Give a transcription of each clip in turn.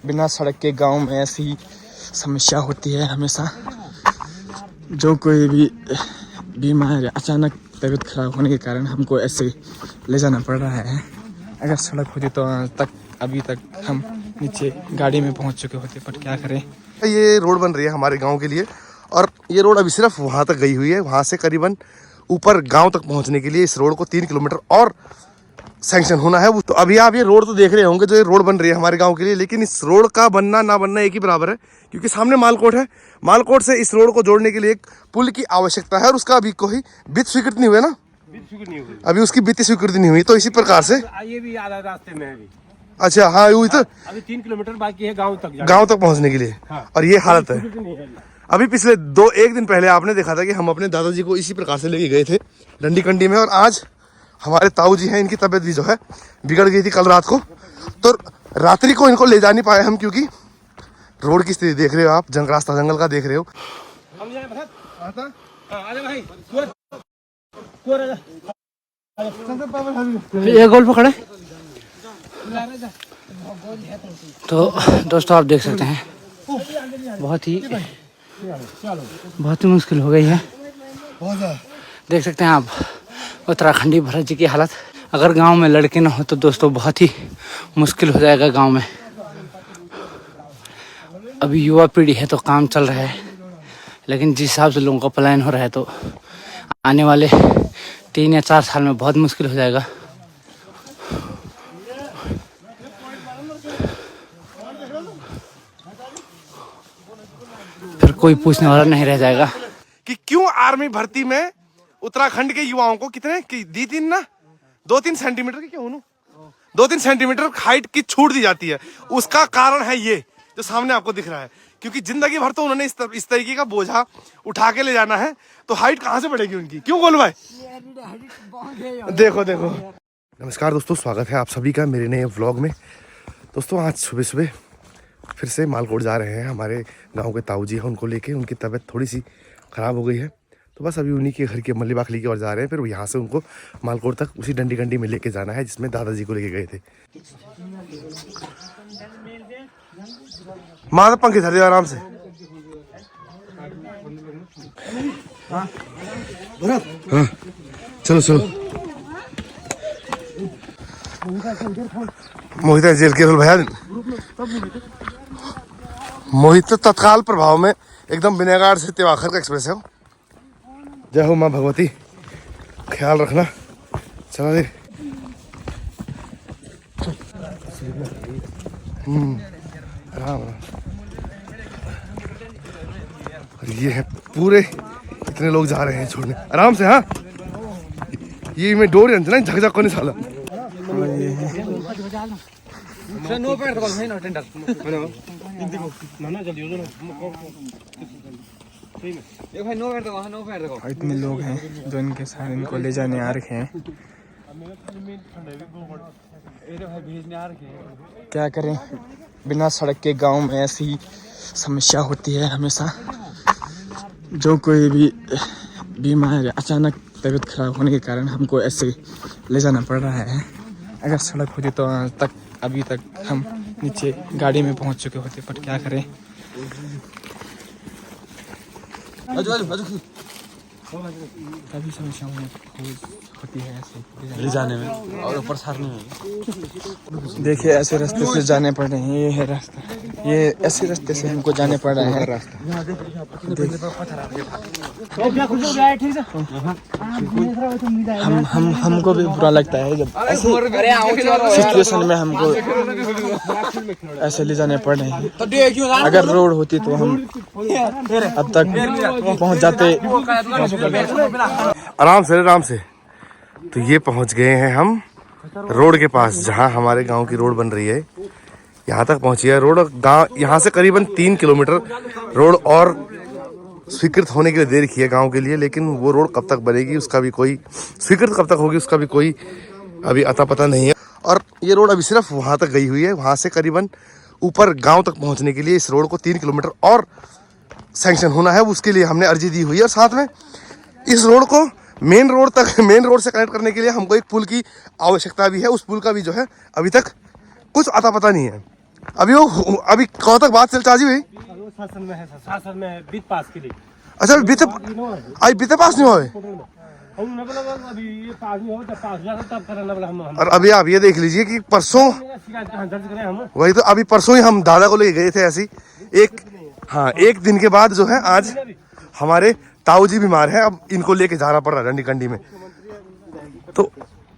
बिना सड़क के गांव में ऐसी समस्या होती है हमेशा। जो कोई भी बीमार अचानक तबीयत खराब होने के कारण हमको ऐसे ले जाना पड़ रहा है। अगर सड़क होती तो आज तक अभी तक हम नीचे गाड़ी में पहुंच चुके होते, पर क्या करें। ये रोड बन रही है हमारे गांव के लिए और ये रोड अभी सिर्फ वहां तक गई हुई है। वहां से करीबन ऊपर गांव तक पहुंचने के लिए इस रोड को 3 किलोमीटर और सैंक्शन होना है। तो अभी आप ये रोड तो देख रहे होंगे, जो ये रोड बन रही है हमारे गांव के लिए, लेकिन इस रोड का बनना ना बनना एक ही बराबर है, क्योंकि सामने मालकोट है। मालकोट से इस रोड को जोड़ने के लिए एक पुल की आवश्यकता है और उसका अभी कोई वित्त स्वीकृत नहीं हुआ ना, अभी उसकी वित्तीय स्वीकृति नहीं हुई। तो इसी प्रकार से ये भी आधा रास्ते में है। अच्छा हाँ, वही तो अभी 3 किलोमीटर बाकी है गांव तक पहुंचने के लिए। हाँ। और ये हालत है। अभी पिछले एक दिन पहले आपने देखा था कि हम अपने दादाजी को इसी प्रकार से लेके गए थे डंडी कंडी में, और आज हमारे ताऊ जी हैं, इनकी तबीयत भी जो है बिगड़ गई थी कल रात को। तो रात्रि को इनको ले जा नहीं पाए हम, क्योंकि रोड की स्थिति देख रहे हो आप, रास्ता जंगल का देख रहे हो। ये गोल पकड़े तो दोस्तों आप देख सकते हैं बहुत ही मुश्किल हो गई है। देख सकते हैं आप उत्तराखंडी भरत जी की हालत। अगर गांव में लड़के ना हो तो दोस्तों बहुत ही मुश्किल हो जाएगा गांव में। अभी युवा पीढ़ी है तो काम चल रहा है, लेकिन जिस हिसाब से लोगों का पलायन हो रहा है तो आने वाले 3 या 4 साल में बहुत मुश्किल हो जाएगा। फिर कोई पूछने वाला नहीं रह जाएगा कि क्यों आर्मी भर्ती में उत्तराखंड के युवाओं को कितने की दी थी ना, 2-3 सेंटीमीटर की, क्यों 2-3 सेंटीमीटर हाइट की छूट दी जाती है। उसका कारण है ये जो सामने आपको दिख रहा है, क्योंकि जिंदगी भर तो उन्होंने इस तरीके का बोझा उठा के ले जाना है, तो हाइट कहाँ से बढ़ेगी उनकी। क्यों बोल भाई, देखो देखो। नमस्कार दोस्तों, स्वागत है आप सभी का मेरे नए व्लॉग में। दोस्तों आज सुबह सुबह फिर से मालकोट जा रहे हैं। हमारे गांव के ताऊ जी हैं, उनको लेके, उनकी तबीयत थोड़ी सी ख़राब हो गई है, तो बस अभी उन्हीं के घर के मल्ली बाखली की ओर जा रहे हैं। फिर यहाँ से उनको मालकोट तक उसी डंडी कंडी में लेके जाना है जिसमें दादाजी को लेके गए थे। माँ तो पंखे धर आराम से। हाँ चलो चलो। मोहित जेल के रोल भैया, मोहित तो तत्काल प्रभाव में एकदम विनेगार से तेवाखर का एक्सप्रेस है। जय हो माँ भगवती, ख्याल रखना। चलो दे। आराम। और ये है पूरे, इतने लोग जा रहे हैं छोड़ने, आराम से। हाँ ये मैं डोर ना झकझक को नहीं साला। इतने लोग हैं जो इनके साथ इनको ले जाने आ रखे हैं। क्या करें, बिना सड़क के गांव में ऐसी समस्या होती है हमेशा। जो कोई भी बीमार अचानक तबीयत खराब होने के कारण हमको ऐसे ले जाना पड़ रहा है। अगर सड़क होती तो आज तक अभी तक हम नीचे गाड़ी में पहुंच चुके होते, पर क्या करें। काफ़ी समस्याएं होती है ऐसे ले जाने में और ऊपर सारने में। देखिए ऐसे रास्ते से जाने पड़ रहे हैं। ये है रास्ता, ये ऐसे रास्ते से हमको जाने पड़ रहा है रास्ता। हमको भी बुरा लगता है जब ऐसे सिचुएशन में हमको ऐसे ले जाने पड़ रहे हैं। अगर रोड होती तो हम अब तक पहुंच जाते। आराम से। तो ये पहुंच गए हैं हम रोड के पास, जहां हमारे गांव की रोड बन रही है। यहाँ तक पहुंची है रोड। गांव यहाँ से करीबन 3 किलोमीटर रोड और स्वीकृत होने के लिए दे रखी है गांव के लिए, लेकिन वो रोड कब तक बनेगी उसका भी कोई स्वीकृत कब तक होगी उसका भी कोई अभी अता पता नहीं है। और ये रोड अभी सिर्फ वहां तक गई हुई है। वहां से करीबन ऊपर गांव तक पहुंचने के लिए इस रोड को 3 किलोमीटर और सैंक्शन होना है, उसके लिए हमने अर्जी दी हुई है। और साथ में इस रोड को मेन रोड से कनेक्ट करने के लिए हमको एक पुल की आवश्यकता भी है। उस पुल का भी जो है अभी तक कुछ अता पता नहीं है। अभी कौन तक बात चलता जी भाई? शासन में है, शासन में बीत पास के लिए। अच्छा बीते पास नहीं हुए। अभी ये पास नहीं हो, जब पास जाता तब करना बोला हम। और अभी आप ये देख लीजिए कि परसों शिकायत कहाँ दर्ज करें हम? वही तो अभी परसों ही हम दादा को लेके गए थे ऐसी एक दिन के बाद जो है आज हमारे ताऊ जी बीमार है। अब इनको लेके जाना पड़ रहा है रंडी में। तो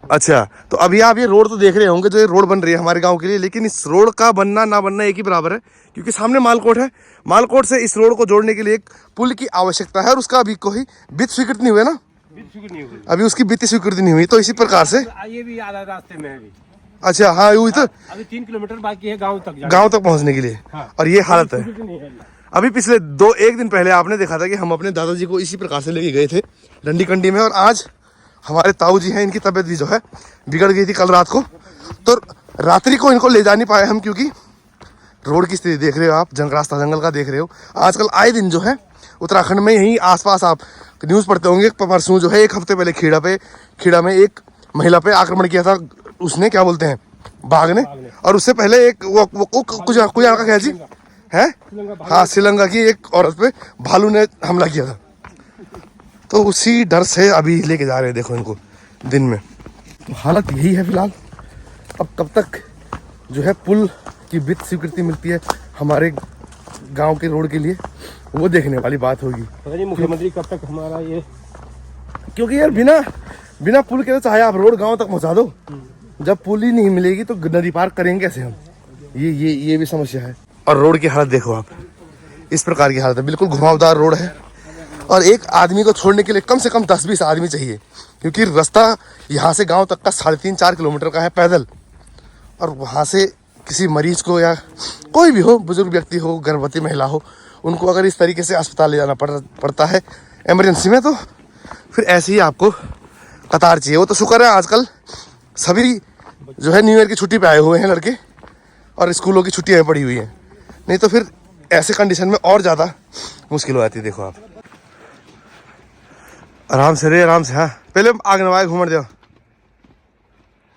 अच्छा, तो अभी आप ये रोड तो देख रहे होंगे जो ये रोड बन रही है हमारे गांव के लिए, लेकिन इस रोड का बनना ना बनना एक ही बराबर है, क्योंकि सामने मालकोट है। मालकोट से इस रोड को जोड़ने के लिए एक पुल की आवश्यकता है और उसका अभी कोई वित्त स्वीकृत नहीं हुआ ना, अभी उसकी वित्तीय स्वीकृति नहीं हुई। तो इसी प्रकार से ये भी आधा रास्ते में है अभी। अच्छा हाँ, वही तो अभी 3 किलोमीटर बाकी है गांव तक पहुंचने के लिए। हाँ। और ये हालत है। अभी पिछले एक दिन पहले आपने देखा था कि हम अपने दादाजी को इसी प्रकार से लेके गए थे रंडी कंडी में, और आज हमारे ताऊ जी हैं, इनकी तबीयत भी जो है बिगड़ गई थी कल रात को। तो रात्रि को इनको ले जा नहीं पाए हम, क्योंकि रोड की स्थिति देख रहे हो आप, रास्ता जंगल का देख रहे हो। आजकल आए दिन जो है उत्तराखंड में यहीं आसपास आप न्यूज़ पढ़ते होंगे। परसों जो है 1 हफ्ते पहले खेड़ा में एक महिला पे आक्रमण किया था, उसने क्या बोलते हैं बाघ ने। और उससे पहले एक कुछ का क्या जी है, हाँ श्रीलंका की एक औरत पे भालू ने हमला किया था। तो उसी डर से अभी लेके जा रहे हैं, देखो इनको दिन में। तो हालत यही है फिलहाल। अब कब तक जो है पुल की वित्त स्वीकृति मिलती है हमारे गांव के रोड के लिए, वो देखने वाली बात होगी। मुख्यमंत्री कब तक हमारा ये, क्योंकि यार बिना पुल के तो चाहे आप रोड गांव तक पहुंचा दो, जब पुल ही नहीं मिलेगी तो नदी पार करेंगे कैसे हम? ये भी समस्या है। और रोड की हालत देखो आप, इस प्रकार की हालत है, बिल्कुल घुमावदार रोड है। और एक आदमी को छोड़ने के लिए कम से कम 10-20 आदमी चाहिए, क्योंकि रास्ता यहाँ से गांव तक का 3.5-4 किलोमीटर का है पैदल। और वहाँ से किसी मरीज को या कोई भी हो, बुजुर्ग व्यक्ति हो, गर्भवती महिला हो, उनको अगर इस तरीके से अस्पताल ले जाना पड़ता है इमरजेंसी में, तो फिर ऐसे ही आपको कतार चाहिए। वो तो शुक्र है आजकल सभी जो है न्यू ईयर की छुट्टी पे आए हुए हैं लड़के, और स्कूलों की छुट्टियाँ पड़ी हुई हैं, नहीं तो फिर ऐसे कंडीशन में और ज़्यादा मुश्किल हो जाती है। देखो आप आराम से रे, आराम से। हाँ पहले आग नवाए घूमर दो।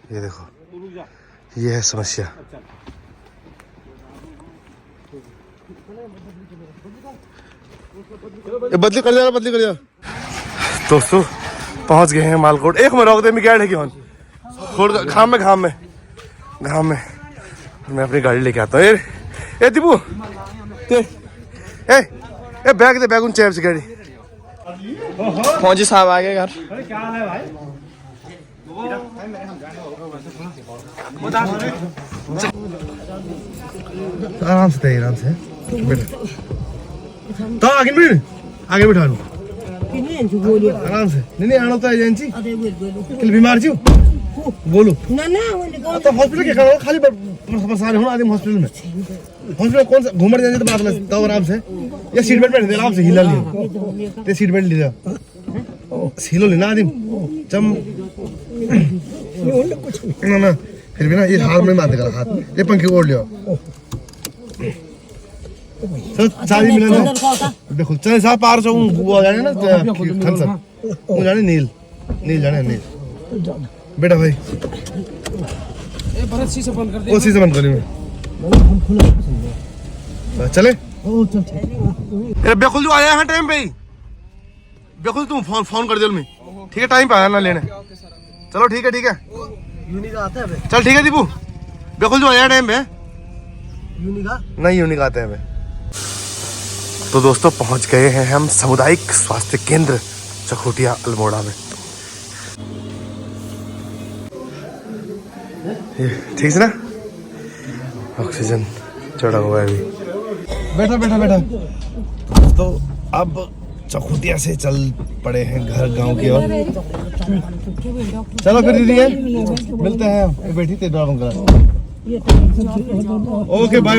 ये देखो ये है समस्या। ये बदली कर जा। दोस्तों पहुंच गए हैं मालकोट। एक में रोक दे, मैं गाड़ी है घाम में मैं अपनी गाड़ी लेके आता हूँ। ए दीपू ए बैग दे, बैग उन चैप से गाड़ी। फौजी साहब आ गए घर। क्या हाल है भाई? आराम से बैठो। तो आगे बैठा लो आराम से। नहीं आना तो एजेंसी किल बीमार छी बोलो ना तो हॉस्पिटल के करो, खाली परेशान हो आदमी हॉस्पिटल में। हॉस्पिटल कौन सा घूमर जाने तो बात में तो आराम से, या सीट बेल्ट पहन आराम से हिला लियो, ते सीट बेल्ट ले जा, हिलो लेना आदमी चम ना फिर भी ना ये हाथ में मार देगा, हाथ ये पंखे ओढ़ लियो। सारी मिलन देखो चल साहब पार से वो जाने ना खनसर वो जाने नील जाने नील बेटा भाई ए भरत सी से बंद कर दे। ओ सी से बंद करी मैं चले। ओ चल अरे बेकुल जो आया है टाइम पे ही, बेकुल तुम फोन कर दियो मैं, ठीक है टाइम पे आया ना लेने। चलो ठीक है यूनिक आता है चल ठीक है दीपू, बेकुल जो आया टाइम पे यूनिक आते हैं। तो दोस्तों पहुंच गए हैं हम सामुदायिक स्वास्थ्य केंद्र चकोटिया अल्मोड़ा में। ठीक है ना, ऑक्सीजन चढ़ा हुआ है अभी। बैठा। तो अब चकोटिया से चल पड़े हैं घर गांव की ओर। चलो फिर दीदी मिलते हैं, बैठी थे ड्राइवर। ओके बाय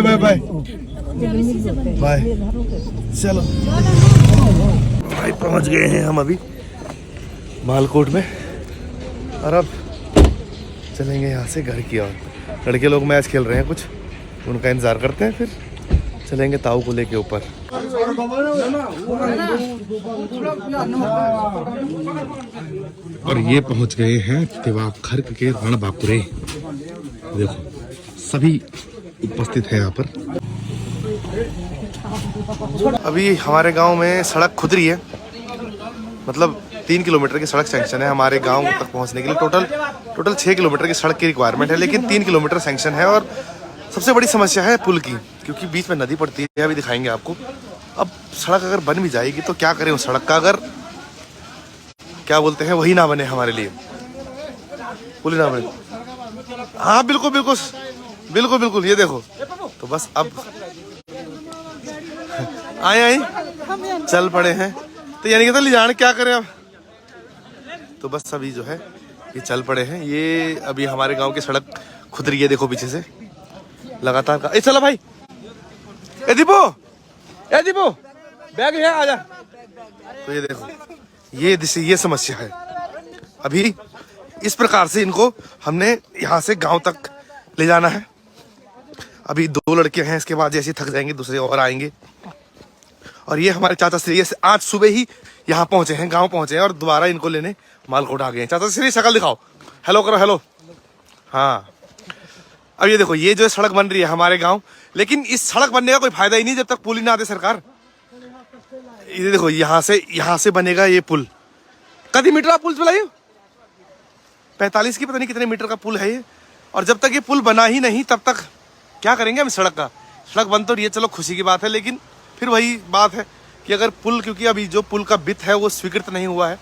चलो भाई पहुंच गए हैं हम अभी मालकोट में, और अब चलेंगे यहाँ से घर की ओर। लड़के लोग मैच खेल रहे हैं कुछ, उनका इंतजार करते हैं, फिर चलेंगे ताऊ को लेके ऊपर। और ये पहुंच गए हैं तिवाखर के रणबांकुरे। देखो सभी उपस्थित है यहाँ पर। अभी हमारे गांव में सड़क खुद रही है, मतलब 3 किलोमीटर की सड़क सैंक्शन है हमारे गांव तक पहुंचने के लिए। टोटल 6 किलोमीटर की सड़क की रिक्वायरमेंट है, लेकिन 3 किलोमीटर सैंक्शन है। और सबसे बड़ी समस्या है पुल की, क्योंकि बीच में नदी पड़ती है, अभी दिखाएंगे आपको। अब सड़क अगर बन भी जाएगी तो क्या करें उस सड़क का, अगर क्या बोलते हैं वही ना बने हमारे लिए, पुल ना बने। हाँ बिल्कुल बिल्कुल बिल्कुल बिल्कुल, ये देखो। तो बस अब आए चल पड़े हैं, तो यानी कि तो ले जाने क्या करें अब। तो बस अभी जो है ये चल पड़े हैं। ये अभी हमारे गांव की सड़क खुद रही है, देखो पीछे से लगातार का। चलो भाई, ए दीपो बैग है, आजा। तो ये देखो, ये समस्या है। अभी इस प्रकार से इनको हमने यहाँ से गांव तक ले जाना है। अभी 2 लड़के हैं, इसके बाद जैसे थक जाएंगे दूसरे और आएंगे। और ये हमारे चाचा श्री आज सुबह ही यहाँ पहुंचे हैं, गांव पहुंचे हैं, और दोबारा इनको लेने मालकोट आ गए हैं। चाचा श्री शक्ल दिखाओ, हेलो करो, हेलो। हाँ, अब ये देखो, ये जो सड़क बन रही है हमारे गांव, लेकिन इस सड़क बनने का कोई फायदा ही नहीं जब तक पुल ही ना दे सरकार। ये देखो, यहाँ से बनेगा ये पुल। कभी मीटर का पुल चलाइए, 45 की पता नहीं कितने मीटर का पुल है ये। और जब तक ये पुल बना ही नहीं तब तक क्या करेंगे हम सड़क का। सड़क बन तो रही है, चलो खुशी की बात है, लेकिन फिर वही बात है कि अगर पुल, क्योंकि अभी जो पुल का वित्त है वो स्वीकृत नहीं हुआ है,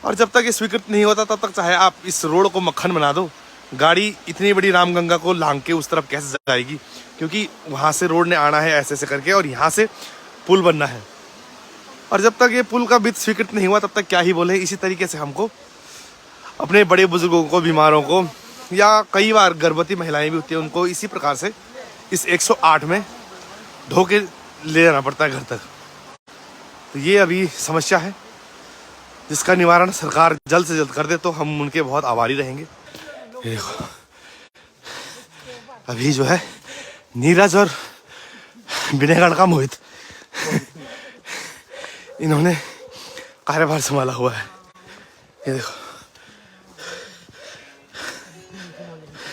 और जब तक ये स्वीकृत नहीं होता तब तक चाहे आप इस रोड को मक्खन बना दो, गाड़ी इतनी बड़ी रामगंगा को लांग के उस तरफ कैसे जाएगी, क्योंकि वहाँ से रोड ने आना है ऐसे करके, और यहाँ से पुल बनना है। और जब तक ये पुल का वित्त स्वीकृत नहीं हुआ तब तक क्या ही बोले। इसी तरीके से हमको अपने बड़े बुजुर्गों को, बीमारों को, या कई बार गर्भवती महिलाएं भी होती हैं, उनको इसी प्रकार से इस 108 में ढो के ले जाना पड़ता है घर तक। तो ये अभी समस्या है, जिसका निवारण सरकार जल्द से जल्द कर दे तो हम उनके बहुत आभारी रहेंगे। ये देखो, अभी जो है नीरज और विनयगढ़ का मोहित इन्होंने कार्यभार संभाला हुआ है। ये देखो,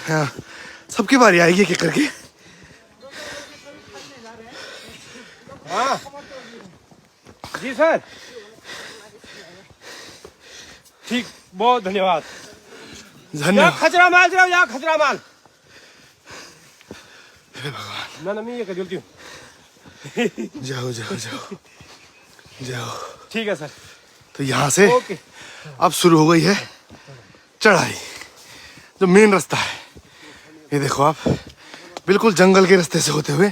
हाँ, सबकी बारी आएगी एक करके। हाँ जी सर, ठीक, बहुत धन्यवाद। खचरा माल जाओ, यहाँ खचरा माल। ना ना, मैं ये कर देती हूँ। जाओ जाओ जाओ जाओ। ठीक है सर। तो यहाँ से ओके, अब शुरू हो गई है चढ़ाई, जो मेन रास्ता है। ये देखो आप, बिल्कुल जंगल के रास्ते से होते हुए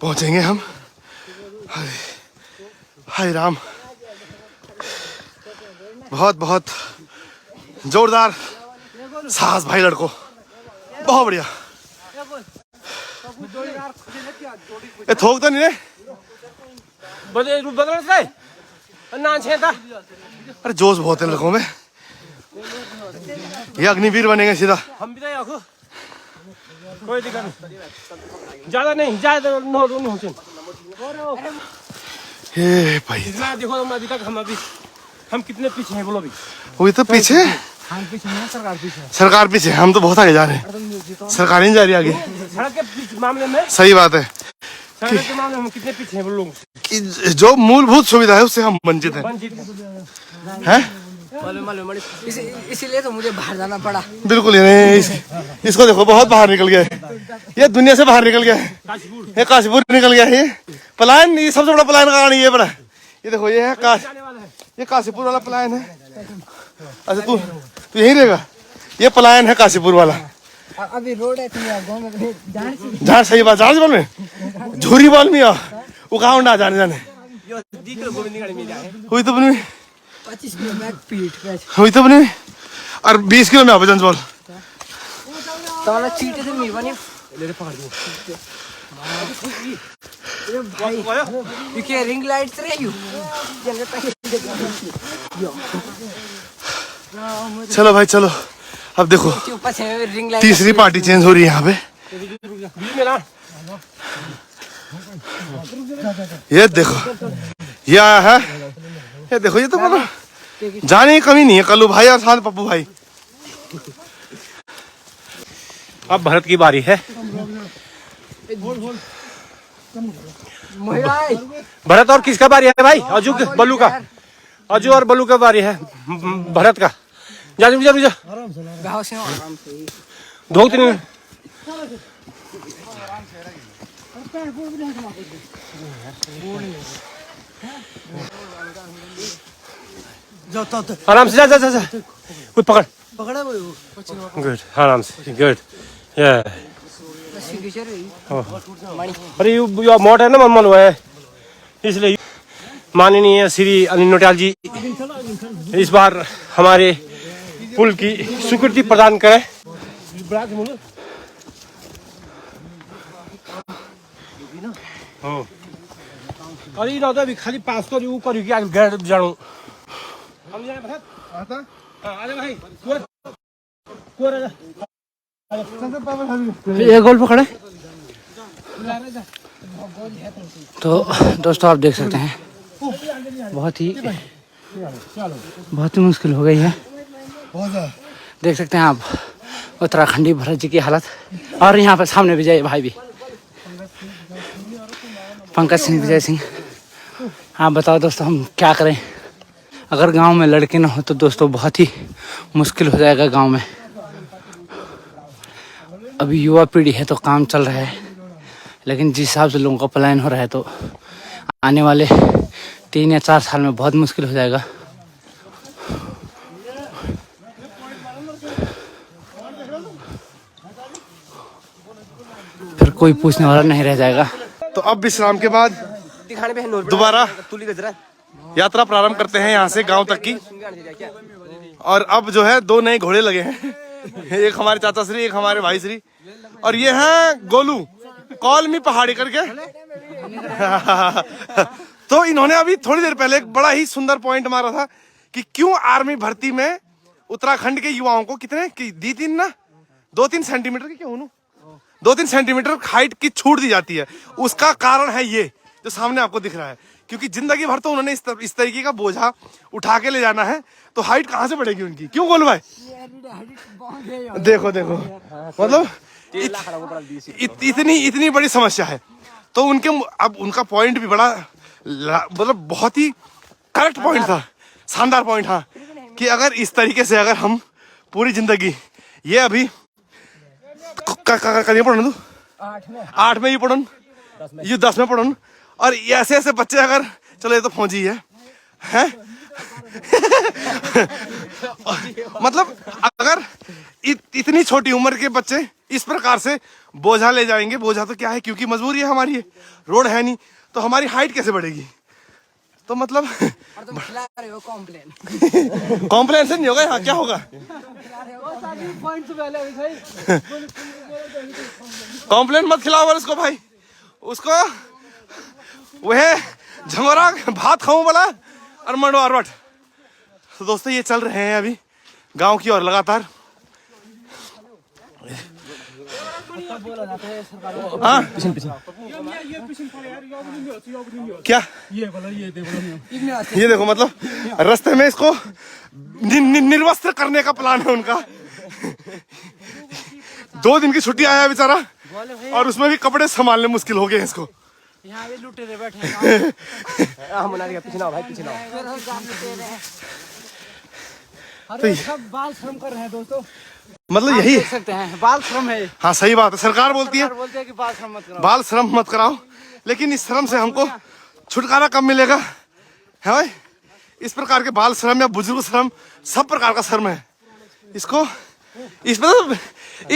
पहुंचेंगे हम। हाय राम, बहुत बहुत जोरदार साहस भाई लड़को, बहुत बढ़िया। ये थोक तो नहीं रे, अरे जोश बहुत है लड़कों में, ये अग्निवीर बनेंगे सीधा। हम भी तो कोई दिक्कत नहीं, ज्यादा नहीं, ज्यादा ये भाई देखो, अभी तक हम कितने पीछे हैं बोलो अभी। वही तो पीछे, सरकार पीछे, हम तो बहुत आगे जा रहे हैं, सरकार नहीं जा रही आगे। सड़क के मामले में सही बात है, सड़क के मामले में हम कितने पीछे हैं बोलो कि जो मूलभूत सुविधा है उससे हम वंचित हैं। इसीलिए तो मुझे बाहर जाना पड़ा। बिल्कुल, इसको देखो, बहुत बाहर निकल गया है, ये दुनिया से बाहर निकल गया है, ये काशीपुर निकल गया है। ये पलायन, ये सबसे बड़ा पलायन का ये बड़ा, ये देखो, ये है ये काशीपुर वाला पलायन है। अच्छा, तू यहीं रहेगा, ये पलायन है काशीपुर वाला। अभी रोड है गाँव में, जहाँ सही बात, जहाँ बोल में झूरी बॉल में उगाओ ना जाने हुई तो बनी 25 किलो में पीठ हुई तो बनी, और 20 किलो में आप बॉल तो चीटे से नहीं बनी भाई, रिंग लाइट्स रहे यू। चलो भाई चलो, अब देखो तीसरी पार्टी चेंज हो रही है यहाँ पे। ये देखो, ये आया है, ये देखो, ये तो मतलब जाने की कमी नहीं है कल्लू भाई और साथ पप्पू भाई। अब भरत की बारी है। भरत और किसका बारी है भाई? अजू बल्लू का, अजू और बल्लू का बारी है। भरत का जा रुक जा, रुक जा, गाँव से आराम से धोख नहीं। आराम से जा जा जा, जा। कुछ पकड़ पकड़ा वो गुड, आराम से गुड। अरे यू मोट है ना मम्मल हुआ है, इसलिए माननीय श्री अनिल नोटियाल जी इस बार हमारे पुल की स्वीकृति प्रदान करें। अरे ना तो अभी खाली पास करू करू कि गैर जाऊं हम जाए भरत आता। हां आजा भाई, कोर आजा, ये गोल पकड़े। तो दोस्तों आप देख सकते हैं बहुत ही मुश्किल हो गई है। देख सकते हैं आप उत्तराखंडी भरत जी की हालत। और यहाँ पर सामने विजय भाई भी, पंकज सिंह, विजय सिंह। आप बताओ दोस्तों हम क्या करें? अगर गांव में लड़के ना हो तो दोस्तों बहुत ही मुश्किल हो जाएगा गांव में। अभी युवा पीढ़ी है तो काम चल रहा है, लेकिन जिस हिसाब से लोगों का पलायन हो रहा है तो आने वाले 3 या 4 साल में बहुत मुश्किल हो जाएगा। फिर कोई पूछने वाला नहीं रह जाएगा। तो अब विश्राम के बाद दोबारा यात्रा प्रारंभ करते हैं यहाँ से गांव तक की। और अब जो है 2 नए घोड़े लगे हैं, एक हमारे चाचा श्री, एक हमारे भाई श्री, और ये है गोलू कॉल मी पहाड़ी करके। तो इन्होंने अभी थोड़ी देर पहले एक बड़ा ही सुंदर पॉइंट मारा था कि क्यों आर्मी भर्ती में उत्तराखंड के युवाओं को कितने की 2-3 सेंटीमीटर की, क्यों 2-3 सेंटीमीटर हाइट की छूट दी जाती है। उसका कारण है ये जो सामने आपको दिख रहा है, क्योंकि जिंदगी भर तो उन्होंने इस तरीके का बोझा उठा के ले जाना है, तो हाइट कहाँ से बढ़ेगी उनकी? क्यों गोलू भाई? देखो देखो, मतलब इतनी बड़ी समस्या है। तो उनके अब उनका पॉइंट भी बड़ा मतलब बहुत ही करेक्ट पॉइंट था, शानदार पॉइंट। हाँ, कि अगर इस तरीके से अगर हम पूरी जिंदगी ये अभी कहीं पढ़न तू 8 में ही पढ़न, ये 10 में पढ़न, और ऐसे ऐसे बच्चे अगर, चलो ये तो फौजी है मतलब अगर इतनी छोटी उम्र के बच्चे इस प्रकार से बोझा ले जाएंगे, बोझा तो क्या है क्योंकि मजबूरी है हमारी, है रोड है नहीं, तो हमारी हाइट कैसे बढ़ेगी? तो मतलब कॉम्प्लेन से नहीं होगा यहाँ, क्या होगा? कॉम्प्लेन मत खिलाओ उसको भाई, उसको वह झमोरा भात खाऊं बोला और मंडो अरवट। तो दोस्तों ये चल रहे हैं अभी गांव की ओर लगातार। हाँ क्या ये देखो, मतलब रास्ते में इसको निर्वस्त्र करने का प्लान है उनका। 2 दिन की छुट्टी आया बेचारा, और उसमें भी कपड़े संभालने मुश्किल हो गए इसको। यहाँ भी लुटेरे बैठे हैं। तो सब बाल श्रम कर रहे हैं दोस्तों, मतलब यही देख सकते हैं, बाल श्रम है। हाँ सही बात है, सरकार बोलती है कि बाल श्रम मत कराओ, बाल श्रम मत कराओ, लेकिन इस श्रम से हमको छुटकारा कब मिलेगा? है भाई, इस प्रकार के बाल श्रम या बुजुर्ग श्रम सब प्रकार का श्रम है। इसको इस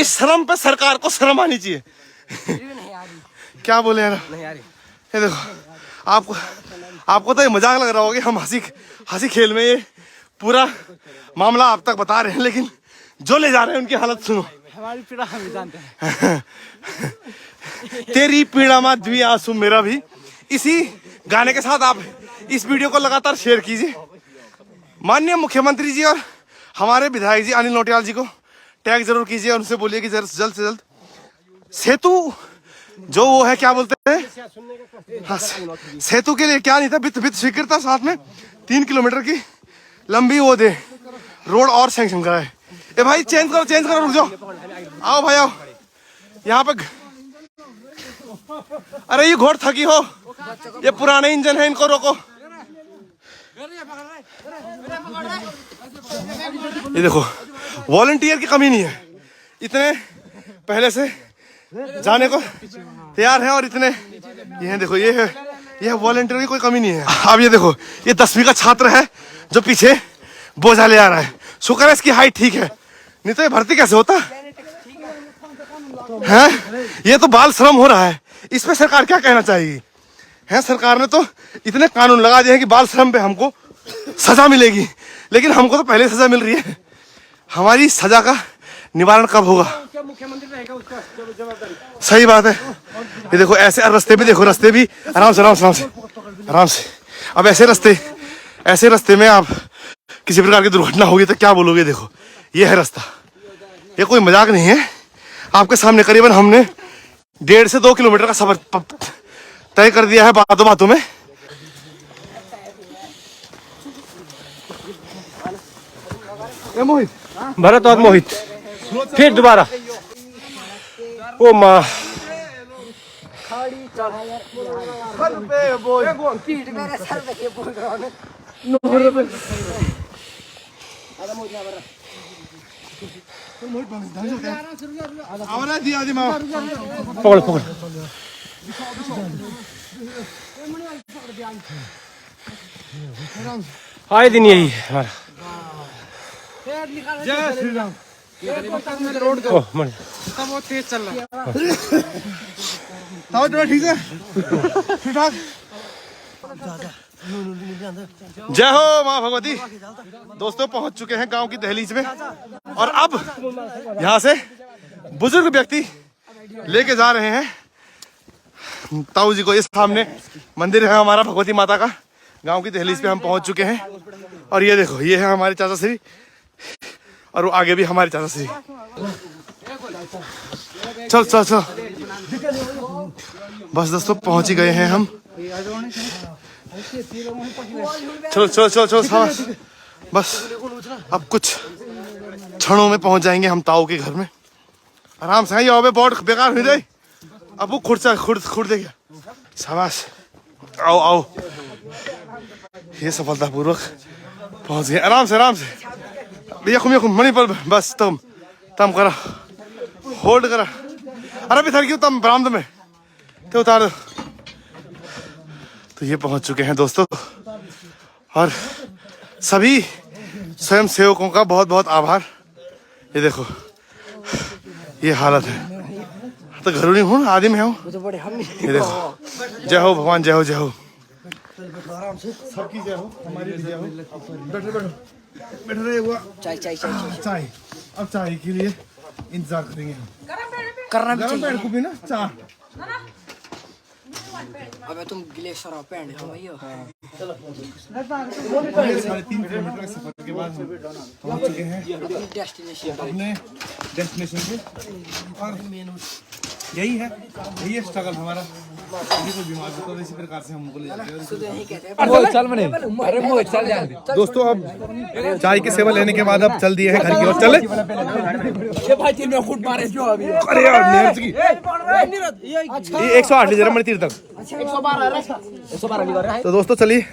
श्रम पे सरकार को शर्म आनी चाहिए। क्या बोले यार? ये देखो, आपको तो ये मजाक लग रहा होगा, हम हंसी खेल में ये पूरा मामला आप तक बता रहे हैं, लेकिन जो ले जा रहे हैं उनकी हालत सुनो। हमारी पीड़ा हम जानते हैं। तेरी पीड़ा में द्वी आंसू मेरा भी। इसी गाने के साथ आप इस वीडियो को लगातार शेयर कीजिए। माननीय मुख्यमंत्री जी और हमारे विधायक जी अनिल नोटियाल जी को टैग जरूर कीजिए, उनसे बोलिए कि जल्द से जल्द सेतु जो वो है, क्या बोलते हैं, हाँ, सेतु के लिए क्या नहीं था, वित्त स्वीकृत था, साथ में 3 किलोमीटर की लंबी वो दे रोड और सैंक्शन कराए। ए भाई चेंज करो, रुक जाओ, आओ भाई आओ यहाँ पे। अरे ये घोड़ थकी हो, ये पुराने इंजन है, इनको रोको। ये देखो वॉलंटियर की कमी नहीं है, इतने पहले से जाने को तैयार है, और इतने ये देखो, ये वॉलंटियर की कोई कमी नहीं है। अब ये देखो, ये 10वीं का छात्र है जो पीछे बोझा ले आ रहा है। शुक्र है इसकी हाइट ठीक है, नहीं तो ये भर्ती कैसे होता है। ये तो बाल श्रम हो रहा है, इस पे सरकार क्या कहना चाहिए है। सरकार ने तो इतने कानून लगा दिए हैं कि बाल श्रम पे हमको सजा मिलेगी, लेकिन हमको तो पहले सजा मिल रही है। हमारी सजा का निवारण कब होगा? सही बात है। ये देखो ऐसे रास्ते भी देखो, रास्ते भी आराम से। अब ऐसे रास्ते में आप किसी प्रकार की दुर्घटना होगी तो क्या बोलोगे? देखो ये है रास्ता, ये कोई मजाक नहीं है। आपके सामने करीबन हमने 1.5 से 2 किलोमीटर का सफर तय कर दिया है बातों में। मोहित, भरत और मोहित फिर दोबारा। ओ माँ, पकड़ आए दिन यही है हमारा। जय श्री राम। बहुत तेज चल रहा है। ठीक है, ठीक ठाक। जय हो माँ भगवती। दोस्तों पहुंच चुके हैं गांव की दहलीज में, और अब यहाँ से बुजुर्ग व्यक्ति लेके जा रहे हैं ताऊ जी को। इस सामने मंदिर है हमारा भगवती माता का। गांव की दहलीज पे हम पहुंच चुके हैं, और ये देखो, ये है हमारे चाचा श्री, और वो आगे भी हमारे चाचा श्री। चल बस दोस्तों पहुंच ही गए हैं हम। चलो साहस, बस अब कुछ क्षणों में पहुंच जाएंगे हम ताऊ के घर में। आराम से। ये बहुत बेकार हुई रही, अब वो खुद दे गया। शाबाश, आओ। ये सफलतापूर्वक पहुंच गए। आराम से भैया, खुम मणि पर बस तम करा, होल्ड करा। अरे भी थर क्यों तम बरामद में तो उतार दो। तो ये पहुंच चुके हैं दोस्तों, और सभी स्वयं सेवकों का बहुत बहुत आभार। ये देखो ये हालत है, तो घरों नहीं हूँ, आदिम है हूँ। ये देखो, जय हो भगवान, जय हो। सबकी जय हो, हमारी भी जय हो। बैठ रहे हुआ चाय। अब चाय के लिए इंतजार करेंगे हम। करना भी चाहिए। को भी ना चाय। अबे तुम ग्लेशियर हो पैंट हो भैया। 3.5 किलोमीटर के सफर के बाद पहुंच चुके हैं अपने डेस्टिनेशन पे। और यही है स्ट्रगल हमारा। कोई बीमार होता है इसी प्रकार से हम ले जाते हैं। दोस्तों अब चाय की सेवा लेने के बाद अब चल दिए हैं घर की ओर। चले अरे यार की 108 ले मंदिर तक। तो दोस्तों चलिए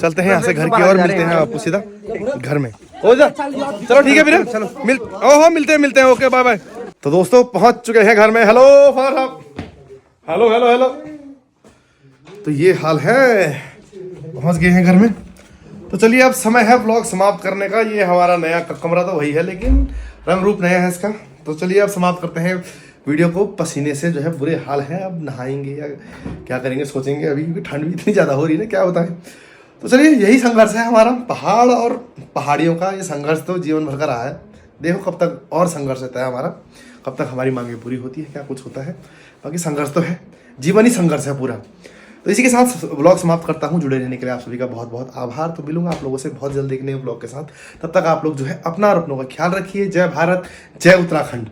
चलते हैं यहाँ से घर की ओर, मिलते हैं आपको सीधा घर में। हो जा, चलो ठीक है फिर, चलो मिलते हैं। Okay bye bye. तो दोस्तों पहुंच चुके हैं घर में। हेलो फादर साहब, हेलो। तो ये हाल है, पहुंच गए हैं घर में। तो चलिए अब समय है व्लॉग समाप्त करने का। ये हमारा नया कमरा तो वही है, लेकिन रंग रूप नया है इसका। तो चलिए अब समाप्त करते हैं वीडियो को। पसीने से जो है बुरे हाल है, अब नहाएंगे या क्या करेंगे सोचेंगे अभी, क्योंकि ठंड भी इतनी ज़्यादा हो रही है ना, क्या होता है। तो चलिए यही संघर्ष है हमारा, पहाड़ और पहाड़ियों का ये संघर्ष तो जीवन भर का रहा है। देखो कब तक और संघर्ष रहता है हमारा, कब तक हमारी मांगे पूरी होती है, क्या कुछ होता है। बाकी संघर्ष तो है, जीवन ही संघर्ष है पूरा। तो इसी के साथ ब्लॉग समाप्त करता हूँ। जुड़े रहने के लिए आप सभी का बहुत बहुत आभार। तो मिलूंगा आप लोगों से बहुत जल्द देखने ब्लॉग के साथ। तब तक आप लोग जो है अपना और अपनों का ख्याल रखिए। जय भारत, जय उत्तराखंड।